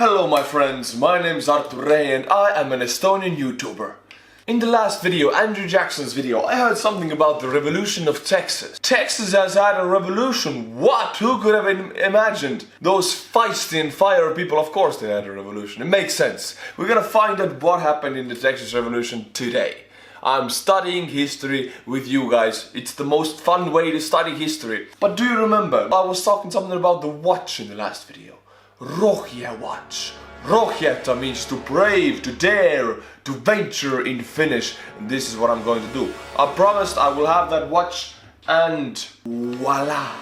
Hello my friends, my name is Artur and I am an Estonian YouTuber. In the last video, Andrew Jackson's video, I heard something about the revolution of Texas. Texas has had a revolution. What? Who could have imagined? Those feisty and fire people, of course they had a revolution. It makes sense. We're gonna find out what happened in the Texas Revolution today. I'm studying history with you guys. It's the most fun way to study history. But do you remember, I was talking something about the watch in the last video. Rohje watch. Rohje means to brave, to dare, to venture in Finnish. And this is what I'm going to do. I promised I will have that watch and voila,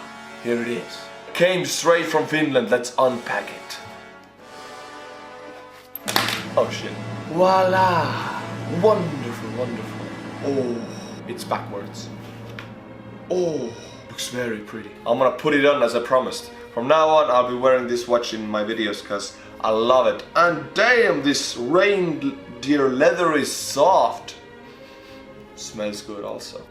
here it is. Came straight from Finland, let's unpack it. Oh shit. Voila! Wonderful, wonderful. Oh, it's backwards. Oh, looks very pretty. I'm gonna put it on as I promised. From now on, I'll be wearing this watch in my videos because I love it. And damn, this reindeer leather is soft. Smells good also.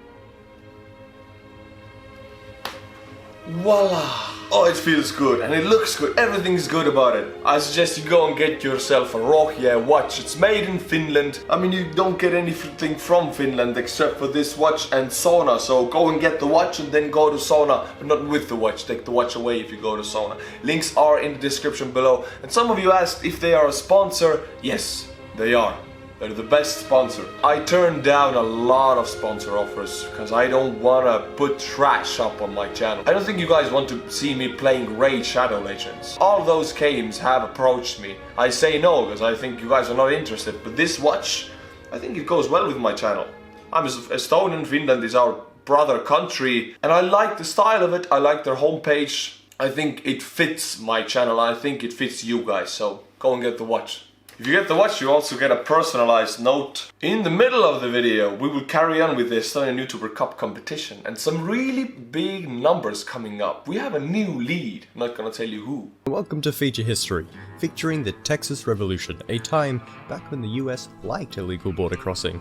Voila! Oh, it feels good and it looks good. Everything's good about it. I suggest you go and get yourself a Rohje watch. It's made in Finland. I mean, you don't get anything from Finland except for this watch and sauna. So go and get the watch and then go to sauna, but not with the watch. Take the watch away if you go to sauna. Links are in the description below. And some of you asked if they are a sponsor. Yes, they are. They're the best sponsor. I turned down a lot of sponsor offers because I don't want to put trash up on my channel. I don't think you guys want to see me playing Raid Shadow Legends. All those games have approached me. I say no because I think you guys are not interested. But this watch, I think it goes well with my channel. I'm Estonian, Finland is our brother country. And I like the style of it. I like their homepage. I think it fits my channel. I think it fits you guys. So go and get the watch. If you get the watch, you also get a personalized note. In the middle of the video, we will carry on with the Estonian Youtuber Cup competition and some really big numbers coming up. We have a new lead, I'm not gonna tell you who. Welcome to Feature History, featuring the Texas Revolution, a time back when the US liked illegal border crossing.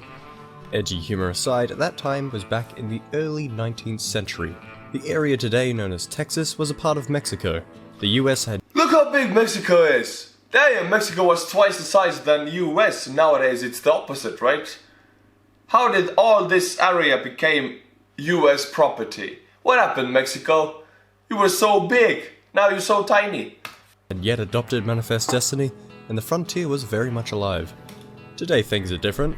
Edgy humor aside, that time was back in the early 19th century. The area today known as Texas was a part of Mexico. The US had... Look how big Mexico is! Damn, Mexico was twice the size than US. Nowadays it's the opposite, right? How did all this area become US property? What happened, Mexico? You were so big, now you're so tiny. Had yet adopted manifest destiny, and the frontier was very much alive. Today things are different.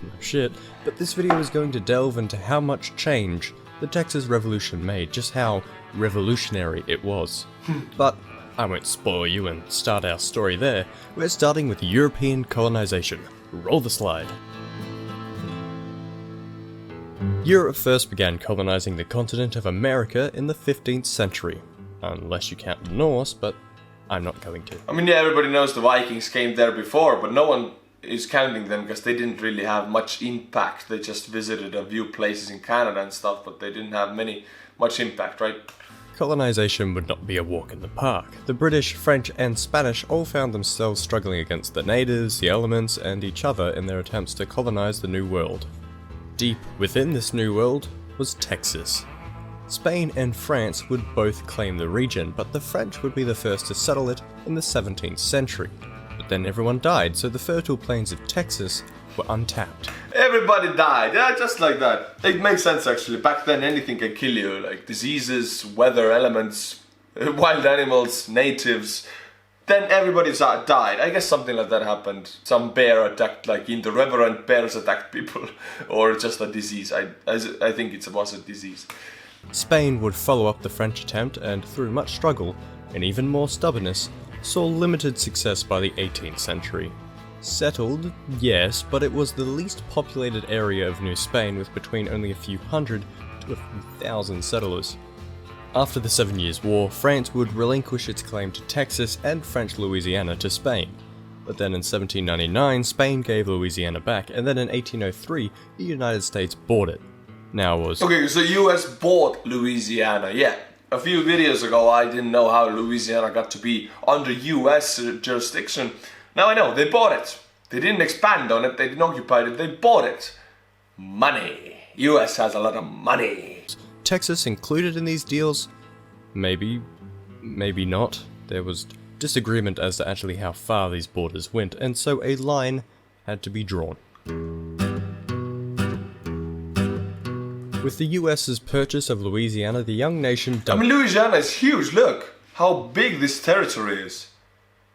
No shit, but this video is going to delve into how much change the Texas Revolution made, just how revolutionary it was. But I won't spoil you and start our story there. We're starting with European colonization. Roll the slide. Europe first began colonizing the continent of America in the 15th century. Unless you count the Norse, but I'm not going to. I mean, yeah, everybody knows the Vikings came there before, but no one is counting them because they didn't really have much impact. They just visited a few places in Canada and stuff, but they didn't have much impact, right? Colonization would not be a walk in the park. The British, French, and Spanish all found themselves struggling against the natives, the elements, and each other in their attempts to colonize the New World. Deep within this New World was Texas. Spain and France would both claim the region, but the French would be the first to settle it in the 17th century. But then everyone died, so the fertile plains of Texas were untapped. Everybody died, yeah, just like that. It makes sense actually. Back then anything can kill you, like diseases, weather, elements, wild animals, natives. Then everybody died. I guess something like that happened. Some bear attacked, like in the reverend bears attacked people. Or just a disease. I think it was a disease. Spain would follow up the French attempt and through much struggle, and even more stubbornness, saw limited success by the 18th century. Settled, yes, but it was the least populated area of New Spain with between only a few hundred to a few thousand settlers. After the 7 Years' War, France would relinquish its claim to Texas and French Louisiana to Spain. But then in 1799, Spain gave Louisiana back, and then in 1803, the United States bought it. Now was... Okay, so US bought Louisiana, yeah. A few videos ago I didn't know how Louisiana got to be under US jurisdiction. Now I know, they bought it. They didn't expand on it, they didn't occupy it, they bought it. Money. US has a lot of money. Texas included in these deals? Maybe not. There was disagreement as to actually how far these borders went, and so a line had to be drawn. With the US's purchase of Louisiana, the young nation I mean, Louisiana is huge, look how big this territory is.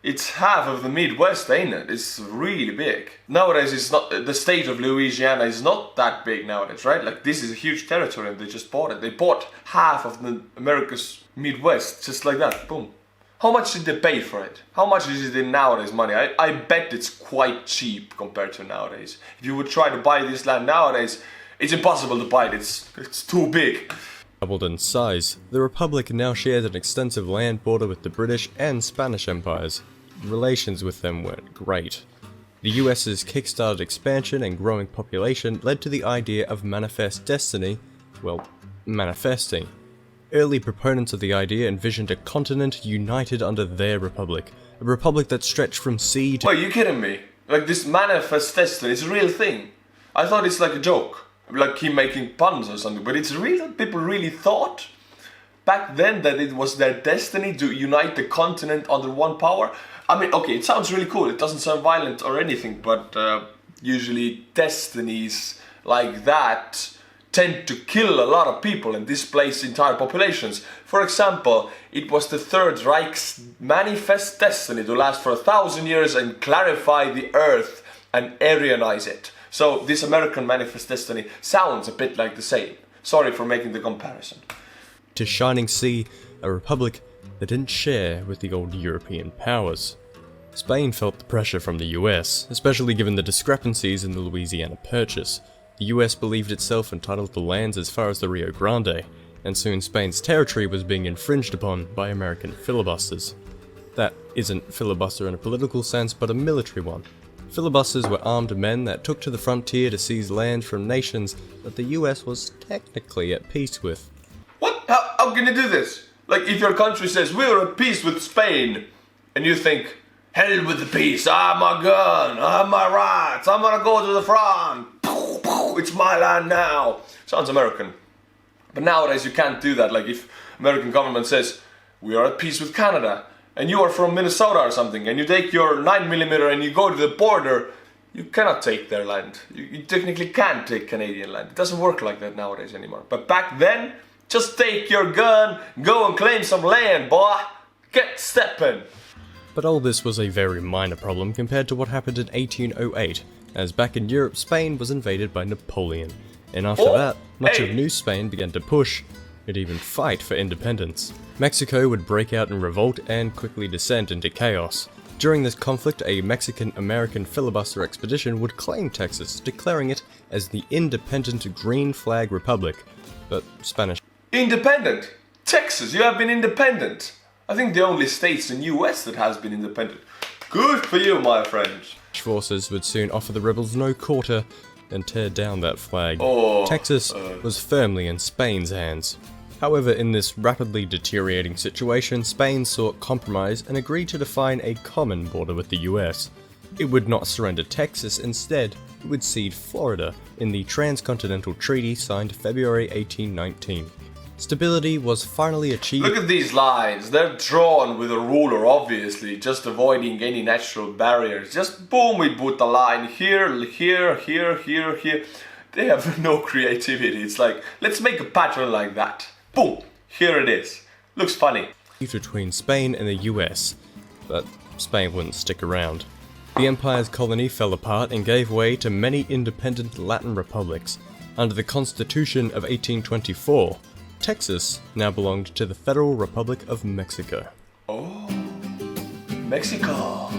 It's half of the Midwest, ain't it? It's really big. Nowadays, it's not, the state of Louisiana is not that big nowadays, right? Like, this is a huge territory and they just bought it. They bought half of the America's Midwest, just like that, boom. How much did they pay for it? How much is it in nowadays money? I bet it's quite cheap compared to nowadays. If you would try to buy this land nowadays, it's impossible to buy it, it's too big. Doubled in size, the Republic now shared an extensive land border with the British and Spanish empires. Relations with them weren't great. The US's kick-started expansion and growing population led to the idea of manifest destiny, well, manifesting. Early proponents of the idea envisioned a continent united under their republic, a republic that stretched from sea to... Wait, you kidding me? Like, this manifest destiny is a real thing. I thought it's like a joke. Like him making puns or something, but it's real. People really thought back then that it was their destiny to unite the continent under one power. I mean, okay, it sounds really cool. It doesn't sound violent or anything, but usually destinies like that tend to kill a lot of people and displace entire populations. For example, it was the Third Reich's manifest destiny to last for 1,000 years and clarify the earth and Aryanize it. So this American manifest destiny sounds a bit like the same. Sorry for making the comparison. To shining sea, a republic that didn't share with the old European powers. Spain felt the pressure from the US, especially given the discrepancies in the Louisiana Purchase. The US believed itself entitled to lands as far as the Rio Grande, and soon Spain's territory was being infringed upon by American filibusters. That isn't filibuster in a political sense, but a military one. Filibusters were armed men that took to the frontier to seize land from nations that the US was technically at peace with. What? How can you do this? Like, if your country says, we're at peace with Spain, and you think, hell with the peace, I have my gun, I have my rights, I'm gonna go to the front, it's my land now. Sounds American. But nowadays you can't do that. Like, if American government says, we are at peace with Canada, and you are from Minnesota or something, and you take your 9mm and you go to the border, you cannot take their land. You technically can't take Canadian land. It doesn't work like that nowadays anymore. But back then, just take your gun, go and claim some land, boy. Get stepping. But all this was a very minor problem compared to what happened in 1808, as back in Europe, Spain was invaded by Napoleon. And after that, much of New Spain began to push, and even fight for independence. Mexico would break out in revolt and quickly descend into chaos. During this conflict, a Mexican-American filibuster expedition would claim Texas, declaring it as the independent Green Flag Republic, but Spanish... Independent? Texas, you have been independent. I think the only states in US that has been independent. Good for you, my friend. Forces would soon offer the rebels no quarter and tear down that flag. Texas was firmly in Spain's hands. However, in this rapidly deteriorating situation, Spain sought compromise and agreed to define a common border with the US. It would not surrender Texas, instead, it would cede Florida in the Transcontinental Treaty signed February 1819. Stability was finally achieved. Look at these lines, they're drawn with a ruler, obviously, just avoiding any natural barriers. Just boom, we put the line here, here, here, here, here. They have no creativity. It's like, let's make a pattern like that. Boom, here it is. Looks funny. Between Spain and the US, but Spain wouldn't stick around. The empire's colony fell apart and gave way to many independent Latin republics. Under the Constitution of 1824, Texas now belonged to the Federal Republic of Mexico. Oh, Mexico.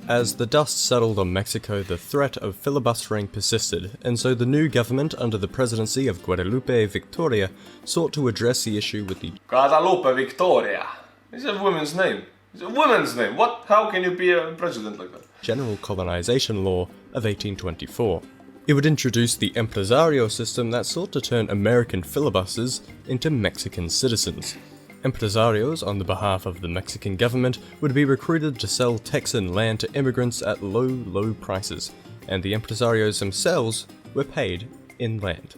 As the dust settled on Mexico, the threat of filibustering persisted, and so the new government under the presidency of Guadalupe Victoria sought to address the issue with the Guadalupe Victoria. It's a woman's name. It's a woman's name. What? How can you be a president like that? General Colonization Law of 1824. It would introduce the empresario system that sought to turn American filibusters into Mexican citizens. Empresarios, on the behalf of the Mexican government, would be recruited to sell Texan land to immigrants at low prices, and the empresarios themselves were paid in land.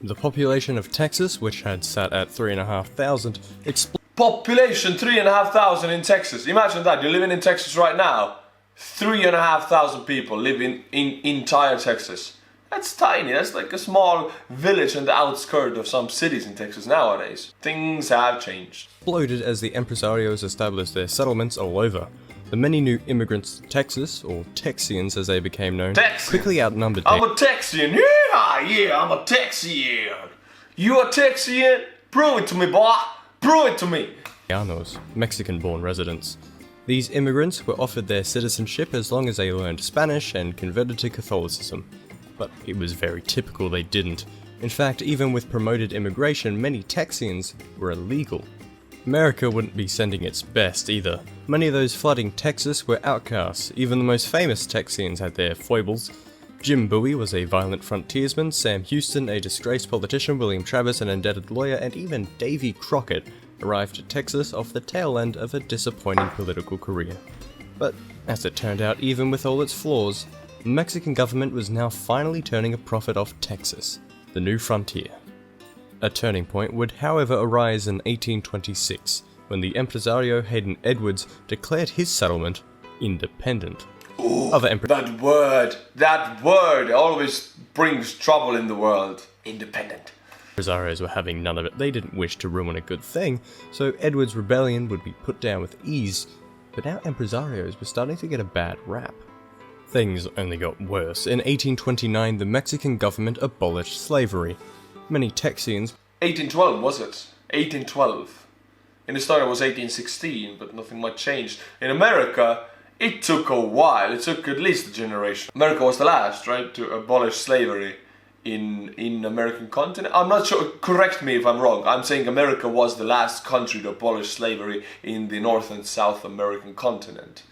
The population of Texas, which had sat at 3,500, exploded. Population 3,500 in Texas. Imagine that, you're living in Texas right now. 3,500 people live in entire Texas. That's tiny, that's like a small village in the outskirts of some cities in Texas nowadays. Things have changed. Exploded as the empresarios established their settlements all over. The many new immigrants to Texas, or Texians as they became known, quickly outnumbered. I'm a Texian, yeah, I'm a Texian. You a Texian? Prove it to me, boy, prove it to me. Mexican-born residents. These immigrants were offered their citizenship as long as they learned Spanish and converted to Catholicism. But it was very typical they didn't. In fact, even with promoted immigration, many Texians were illegal. America wouldn't be sending its best either. Many of those flooding Texas were outcasts. Even the most famous Texians had their foibles. Jim Bowie was a violent frontiersman, Sam Houston a disgraced politician, William Travis an indebted lawyer, and even Davy Crockett arrived to Texas off the tail end of a disappointing political career. But as it turned out, even with all its flaws, the Mexican government was now finally turning a profit off Texas, the new frontier. A turning point would however arise in 1826, when the impresario Hayden Edwards declared his settlement independent. Ooh, that word always brings trouble in the world. Independent. Impresarios were having none of it. They didn't wish to ruin a good thing, so Edwards' rebellion would be put down with ease. But now impresarios were starting to get a bad rap. Things only got worse. In 1829, the Mexican government abolished slavery. Many Texians... 1812, was it? 1812. In Estonia it was 1816, but nothing much changed. In America, it took a while. It took at least a generation. America was the last, right, to abolish slavery in American continent. I'm not sure, correct me if I'm wrong. I'm saying America was the last country to abolish slavery in the North and South American continent.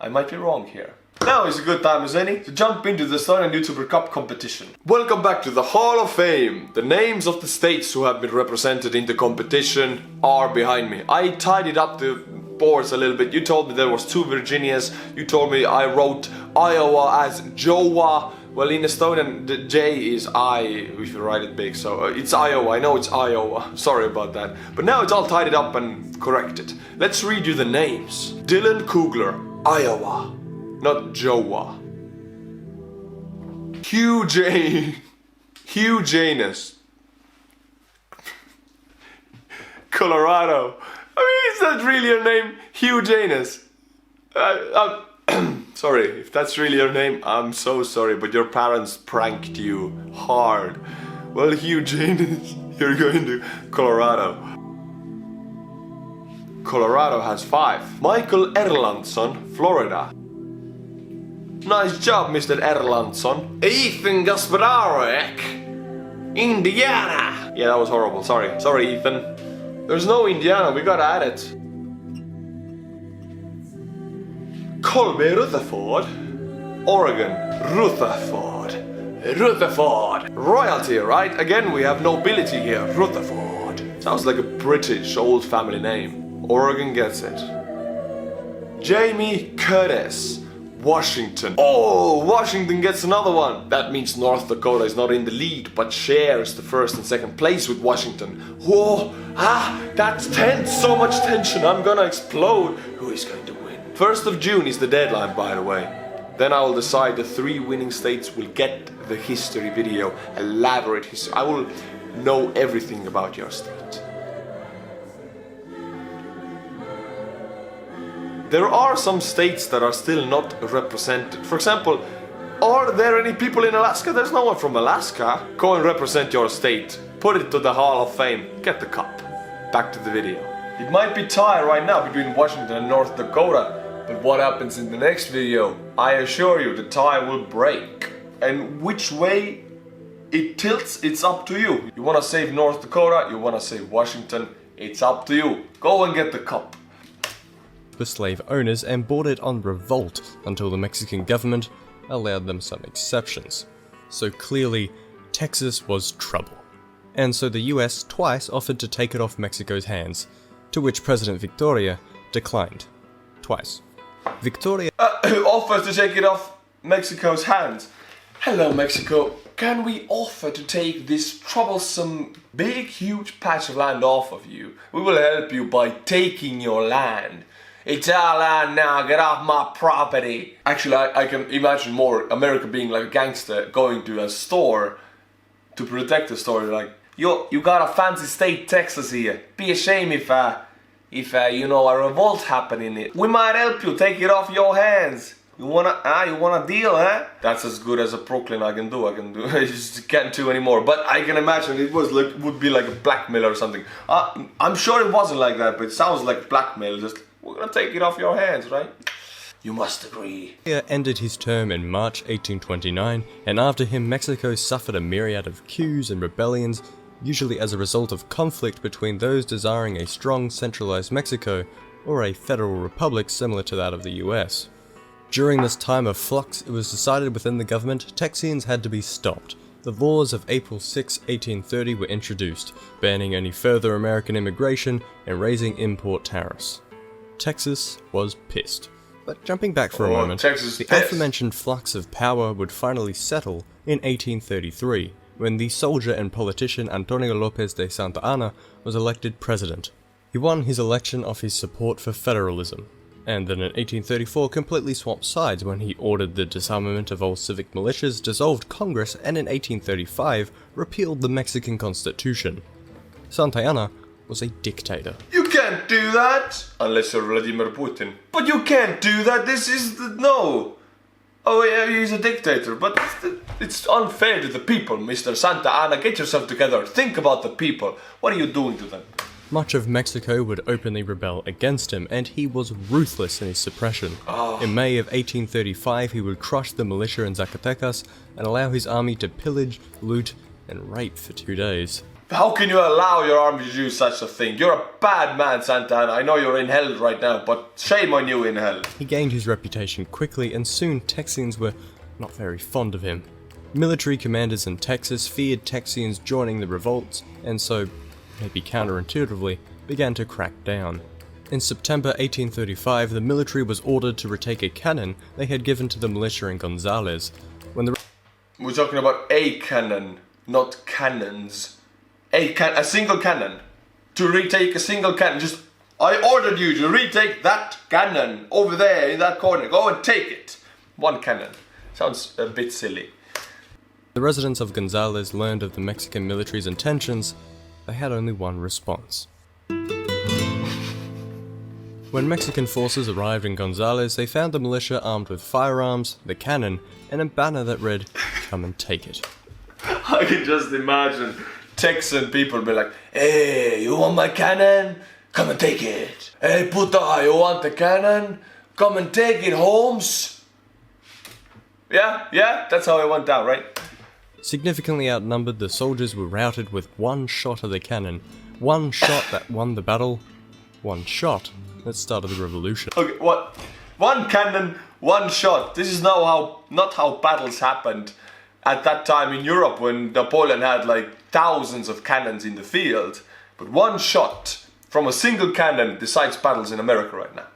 I might be wrong here. Now is a good time as any to jump into the Estonian Youtuber Cup competition. Welcome back to the Hall of Fame. The names of the states who have been represented in the competition are behind me. I tidied up the boards a little bit. You told me there was 2 Virginias. You told me I wrote Iowa as Jowa. Well, in Estonian, the J is I, if you write it big, so it's Iowa. I know it's Iowa. Sorry about that. But now it's all tidied up and corrected. Let's read you the names. Dylan Kugler, Iowa. Not Jowa. Hugh Janus, Colorado. I mean, is that really your name? Hugh Janus. Sorry, if that's really your name, I'm so sorry, but your parents pranked you hard. Well, Hugh Janus, you're going to Colorado. Colorado has 5. Michael Erlandsson, Florida. Nice job, Mr. Erlandsson. Ethan Gasparek, Indiana. Yeah, that was horrible. Sorry. Sorry, Ethan. There's no Indiana. We gotta add it. Colby Rutherford, Oregon. Rutherford. Royalty, right? Again, we have nobility here. Rutherford. Sounds like a British old family name. Oregon gets it. Jamie Curtis, Washington. Oh, Washington gets another one. That means North Dakota is not in the lead, but shares the 1st and 2nd place with Washington. Whoa, that's tense. So much tension. I'm gonna explode. Who is going to win? 1st of June is the deadline, by the way. Then I will decide the 3 winning states will get the history video, elaborate history. I will know everything about your state. There are some states that are still not represented. For example, are there any people in Alaska? There's no one from Alaska. Go and represent your state. Put it to the Hall of Fame. Get the cup. Back to the video. It might be tied right now between Washington and North Dakota, but what happens in the next video? I assure you the tie will break. And which way it tilts, it's up to you. You wanna save North Dakota, you wanna save Washington, it's up to you. Go and get the cup. Were slave owners and bordered on revolt until the Mexican government allowed them some exceptions. So clearly, Texas was trouble. And so the US twice offered to take it off Mexico's hands, to which President Victoria declined. Twice. Victoria offers to take it off Mexico's hands. Hello, Mexico. can we offer to take this troublesome, big, huge patch of land off of you? We will help you by taking your land. It's our land now, get off my property. Actually, I can imagine more America being like a gangster going to a store to protect the store. Like, you got a fancy state Texas here. Be ashamed if you know, a revolt happening it. We might help you, take it off your hands. You wanna deal, huh? That's as good as a Brooklyn I can do. I just can't do anymore. But I can imagine it would be like a blackmail or something. I'm sure it wasn't like that, but it sounds like blackmail. Just, we're gonna take it off your hands, right? You must agree. Rohje ended his term in March 1829, and after him Mexico suffered a myriad of coups and rebellions, usually as a result of conflict between those desiring a strong centralized Mexico or a federal republic similar to that of the US. During this time of flux, it was decided within the government Texians had to be stopped. The laws of April 6, 1830 were introduced, banning any further American immigration and raising import tariffs. Texas was pissed. But jumping back for a moment, the aforementioned flux of power would finally settle in 1833, when the soldier and politician Antonio Lopez de Santa Anna was elected president. He won his election off his support for federalism, and then in 1834 completely swapped sides when he ordered the disarmament of all civic militias, dissolved Congress, and in 1835 repealed the Mexican Constitution. Santa Anna was a dictator. You can't do that! Unless you're Vladimir Putin. But you can't do that, no! Oh yeah, he's a dictator, but it's unfair to the people, Mr. Santa Anna. Get yourself together, think about the people. What are you doing to them? Much of Mexico would openly rebel against him, and he was ruthless in his suppression. In May of 1835, he would crush the militia in Zacatecas and allow his army to pillage, loot, and rape for 2 days. How can you allow your army to do such a thing? You're a bad man, Santa Anna. I know you're in hell right now, but shame on you in hell. He gained his reputation quickly, and soon Texians were not very fond of him. Military commanders in Texas feared Texians joining the revolts, and so, maybe counterintuitively, began to crack down. In September 1835, the military was ordered to retake a cannon they had given to the militia in Gonzales. We're talking about a cannon, not cannons. A single cannon. To retake a single cannon. I ordered you to retake that cannon over there in that corner. Go and take it. One cannon. Sounds a bit silly. The residents of Gonzales learned of the Mexican military's intentions. They had only one response. When Mexican forces arrived in Gonzales, they found the militia armed with firearms, the cannon, and a banner that read, "Come and take it." I can just imagine Texan people be like, "Hey, you want my cannon? Come and take it. Hey, puta, you want the cannon? Come and take it, Holmes." Yeah, that's how it went down, right? Significantly outnumbered, the soldiers were routed with one shot of the cannon. One shot that won the battle. One shot that started the revolution. Okay, what? One cannon, one shot. This is not how battles happened at that time in Europe when Napoleon had like thousands of cannons in the field. But one shot from a single cannon decides battles in America right now.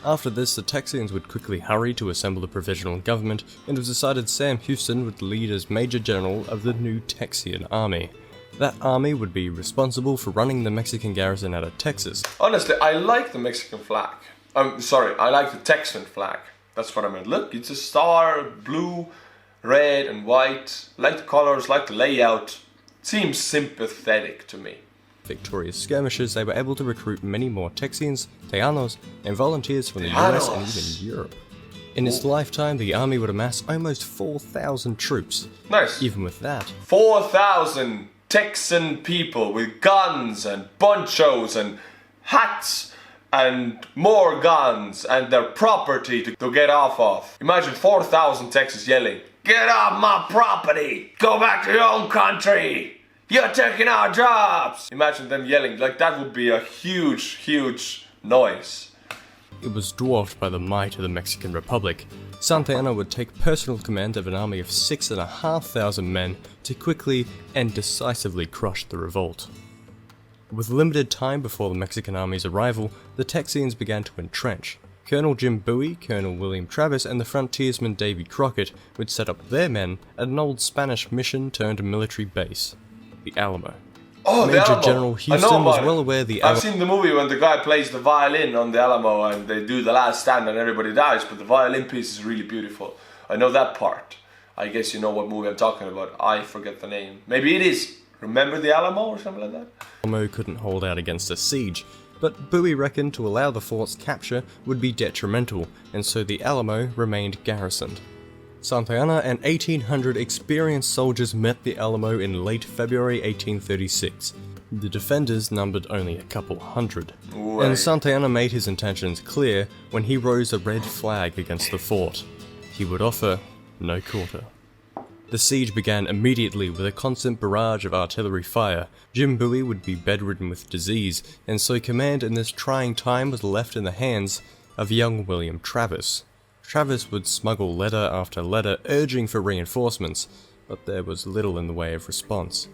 After this, the Texians would quickly hurry to assemble a provisional government, and it was decided Sam Houston would lead as Major General of the new Texian army. That army would be responsible for running the Mexican garrison out of Texas. Honestly, I like the Mexican flag. I like the Texan flag. That's what I meant. Look, it's a star, blue, red and white. Like the colors, like the layout. Seems sympathetic to me. Victorious skirmishes, they were able to recruit many more Texians, Tejanos, and volunteers from the US and even Europe. In its lifetime, the army would amass almost 4,000 troops. Nice. Even with that, 4,000 Texan people with guns and ponchos and hats and more guns and their property to get off of. Imagine 4,000 Texans yelling, "Get off my property! Go back to your own country! You're taking our jobs!" Imagine them yelling, like that would be a huge, huge noise. it was dwarfed by the might of the Mexican Republic. Santa Anna would take personal command of an army of 6,500 men to quickly and decisively crush the revolt. With limited time before the Mexican army's arrival, the Texians began to entrench, Colonel Jim Bowie, Colonel William Travis, and the frontiersman Davy Crockett would set up their men at an old Spanish mission turned military base, the Alamo. Oh, Major the Alamo. General Houston was well aware the Alamo. I've seen the movie when the guy plays the violin on the Alamo and they do the last stand and everybody dies, but the violin piece is really beautiful. I know that part. I guess you know what movie I'm talking about. I forget the name. Maybe it is Remember the Alamo or something like that? Alamo couldn't hold out against a siege, but Bowie reckoned to allow the fort's capture would be detrimental, and so the Alamo remained garrisoned. Santa Anna and 1,800 experienced soldiers met the Alamo in late February 1836. The defenders numbered only a couple hundred, and Santa Anna made his intentions clear when he rose a red flag against the fort. He would offer no quarter. The siege began immediately with a constant barrage of artillery fire. Jim Bowie would be bedridden with disease, and so command in this trying time was left in the hands of young William Travis. Travis would smuggle letter after letter urging for reinforcements, but there was little in the way of response.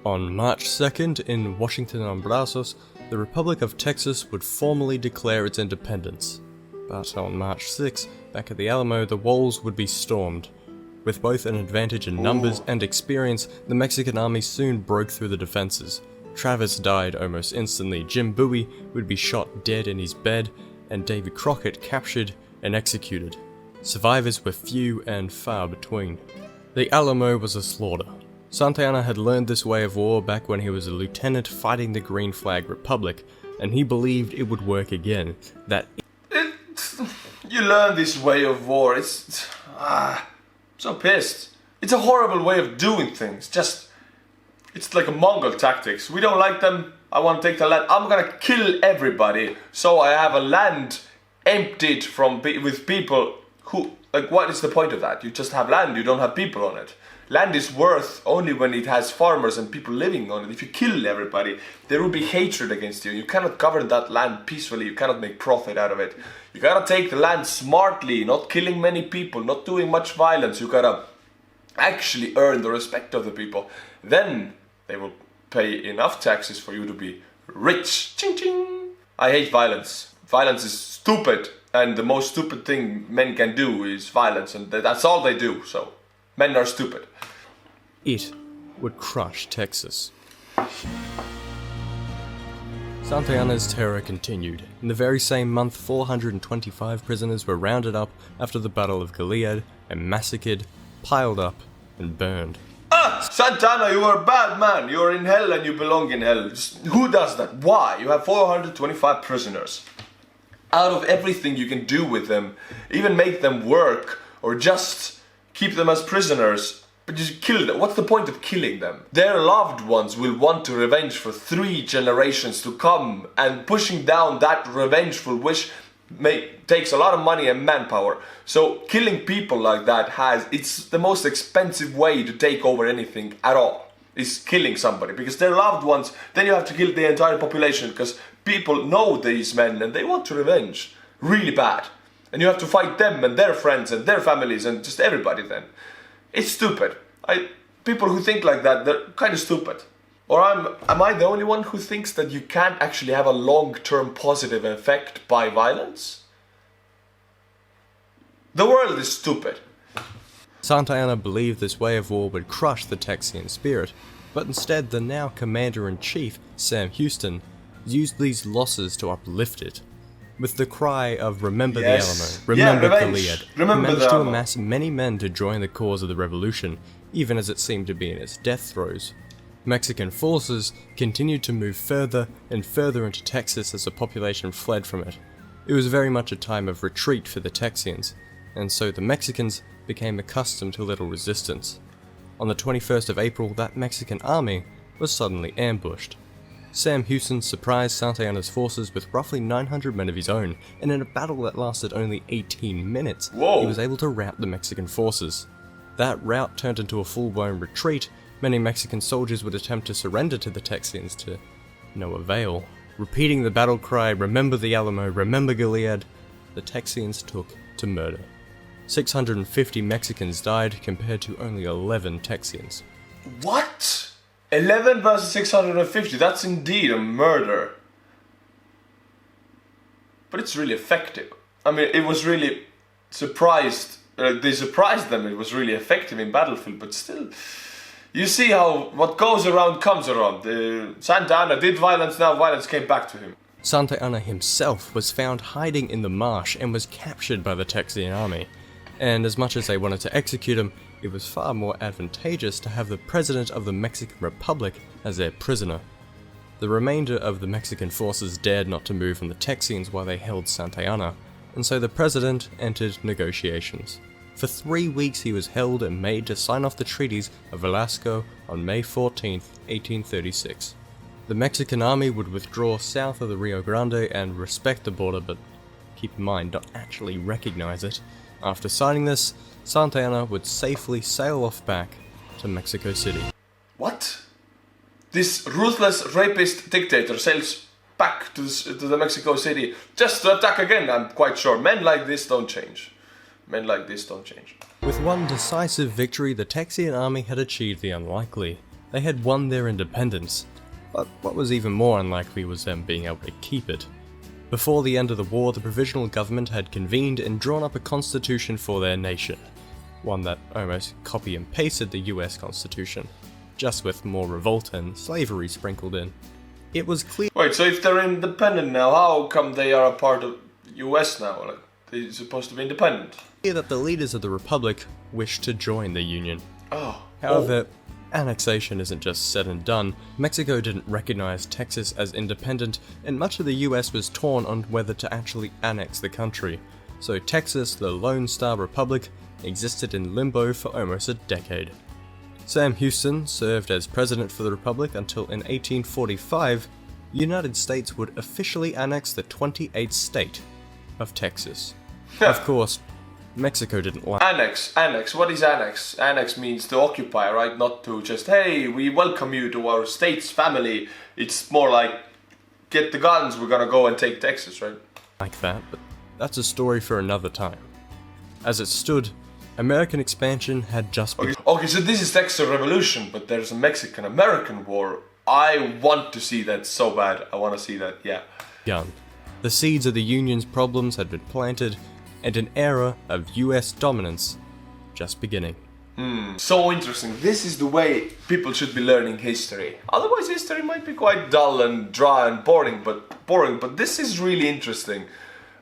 On March 2nd, in Washington on Brazos, the Republic of Texas would formally declare its independence. But on March 6th, back at the Alamo, the walls would be stormed. With both an advantage in numbers and experience, the Mexican army soon broke through the defenses. Travis died almost instantly, Jim Bowie would be shot dead in his bed, and Davy Crockett captured and executed. Survivors were few and far between. The Alamo was a slaughter. Santa Anna had learned this way of war back when he was a lieutenant fighting the Green Flag Republic, and he believed it would work again. You learn this way of war, so pissed. It's a horrible way of doing things. It's like a Mongol tactics. We don't like them. I want to take the land. I'm gonna kill everybody. So I have a land emptied with people who, like, what is the point of that? You just have land, you don't have people on it. Land is worth only when it has farmers and people living on it. If you kill everybody, there will be hatred against you. You cannot govern that land peacefully. You cannot make profit out of it. You gotta take the land smartly, not killing many people, not doing much violence. You gotta actually earn the respect of the people. Then they will pay enough taxes for you to be rich. Ching ching! I hate violence. Violence is stupid, and the most stupid thing men can do is violence, and that's all they do, so men are stupid. It would crush Texas. Santa Anna's terror continued. In the very same month, 425 prisoners were rounded up after the Battle of Gilead and massacred, piled up, and burned. Santa Anna, you are a bad man. You are in hell and you belong in hell. Who does that? Why? You have 425 prisoners. Out of everything you can do with them, even make them work, or just keep them as prisoners, but just kill them. What's the point of killing them? Their loved ones will want to revenge for 3 generations to come, and pushing down that revengeful wish takes a lot of money and manpower. So killing people like that it's the most expensive way to take over anything at all, is killing somebody, because their loved ones, then you have to kill the entire population, because people know these men and they want to revenge really bad. And you have to fight them and their friends and their families and just everybody then. It's stupid. People who think like that, they're kind of stupid. Or am I the only one who thinks that you can't actually have a long-term positive effect by violence? The world is stupid. Santa Anna believed this way of war would crush the Texian spirit, but instead the now Commander-in-Chief, Sam Houston, used these losses to uplift it. With the cry of "Remember the Alamo, remember Gilead," he managed to amass many men to join the cause of the revolution, even as it seemed to be in its death throes. Mexican forces continued to move further and further into Texas as the population fled from it. It was very much a time of retreat for the Texians, and so the Mexicans became accustomed to little resistance. On the 21st of April, that Mexican army was suddenly ambushed. Sam Houston surprised Santa Anna's forces with roughly 900 men of his own, and in a battle that lasted only 18 minutes, he was able to rout the Mexican forces. That rout turned into a full-blown retreat. Many Mexican soldiers would attempt to surrender to the Texians to no avail. Repeating the battle cry, "Remember the Alamo, remember Gilead," the Texians took to murder. 650 Mexicans died compared to only 11 Texians. What? 11 versus 650, that's indeed a murder. But it's really effective. I mean, it was really they surprised them. It was really effective in battlefield, but still, you see how what goes around comes around. Santa Anna did violence, now violence came back to him. Santa Anna himself was found hiding in the marsh and was captured by the Texian army. And as much as they wanted to execute him, it was far more advantageous to have the President of the Mexican Republic as their prisoner. The remainder of the Mexican forces dared not to move on the Texians while they held Santa Anna, and so the President entered negotiations. For 3 weeks he was held and made to sign off the treaties of VELASCO on May 14, 1836. The Mexican army would withdraw south of the Rio Grande and respect the border, but keep in mind, not actually recognize it. After signing this, Santa Anna would safely sail off back to Mexico City. What? This ruthless rapist dictator sails back to the Mexico City just to attack again, I'm quite sure. Men like this don't change. Men like this don't change. With one decisive victory, the Texian army had achieved the unlikely. They had won their independence. But what was even more unlikely was them being able to keep it. Before the end of the war, the provisional government had convened and drawn up a constitution for their nation. One that almost copy and pasted the US Constitution, just with more revolt and slavery sprinkled in. It was clear— Wait, so if they're independent now, how come they are a part of US now? Like, they're supposed to be independent. that the leaders of the Republic wished to join the Union. Oh. However, annexation isn't just said and done. Mexico didn't recognize Texas as independent, and much of the US was torn on whether to actually annex the country. So Texas, the Lone Star Republic, existed in limbo for almost a decade. Sam Houston served as president for the Republic until in 1845, the United States would officially annex the 28th state of Texas. Of course, Mexico didn't like— Annex. What is annex? Annex means to occupy, right? Not to just, hey, we welcome you to our state's family. It's more like, get the guns, we're gonna go and take Texas, right? like that, but that's a story for another time. As it stood, American expansion had just begun. Okay, so this is Texas Revolution, but there's a Mexican-American war. I want to see that so bad. I want to see that, yeah. The seeds of the Union's problems had been planted, and an era of US dominance just beginning. So interesting. This is the way people should be learning history. Otherwise, history might be quite dull and dry and boring, but this is really interesting.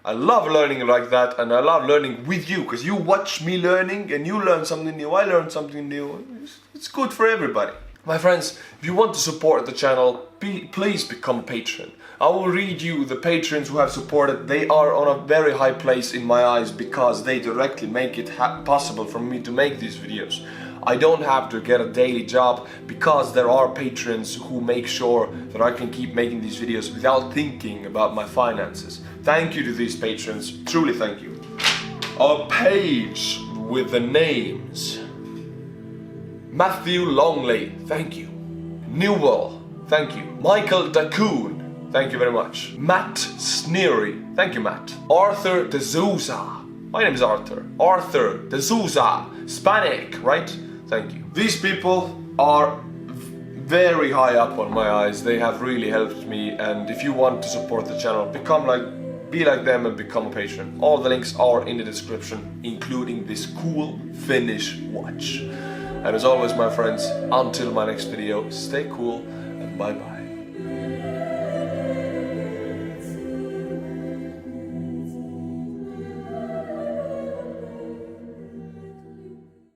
I love learning like that, and I love learning with you, because you watch me learning and you learn something new, I learn something new. It's good for everybody. My friends, if you want to support the channel, please become a patron. I will read you the patrons who have supported. They are on a very high place in my eyes because they directly make it possible for me to make these videos. I don't have to get a daily job because there are patrons who make sure that I can keep making these videos without thinking about my finances. Thank you to these patrons, truly thank you. A page with the names: Matthew Longley, thank you. Newell, thank you. Michael Dacoon, thank you very much. Matt Sneery, thank you Matt. Artur de Souza, my name is Artur. Artur de Souza, Hispanic, right? Thank you. These people are very high up on my eyes. They have really helped me, and if you want to support the channel, be like them and become a patron. All the links are in the description, including this cool Finnish watch. And as always, my friends, until my next video, stay cool and bye bye.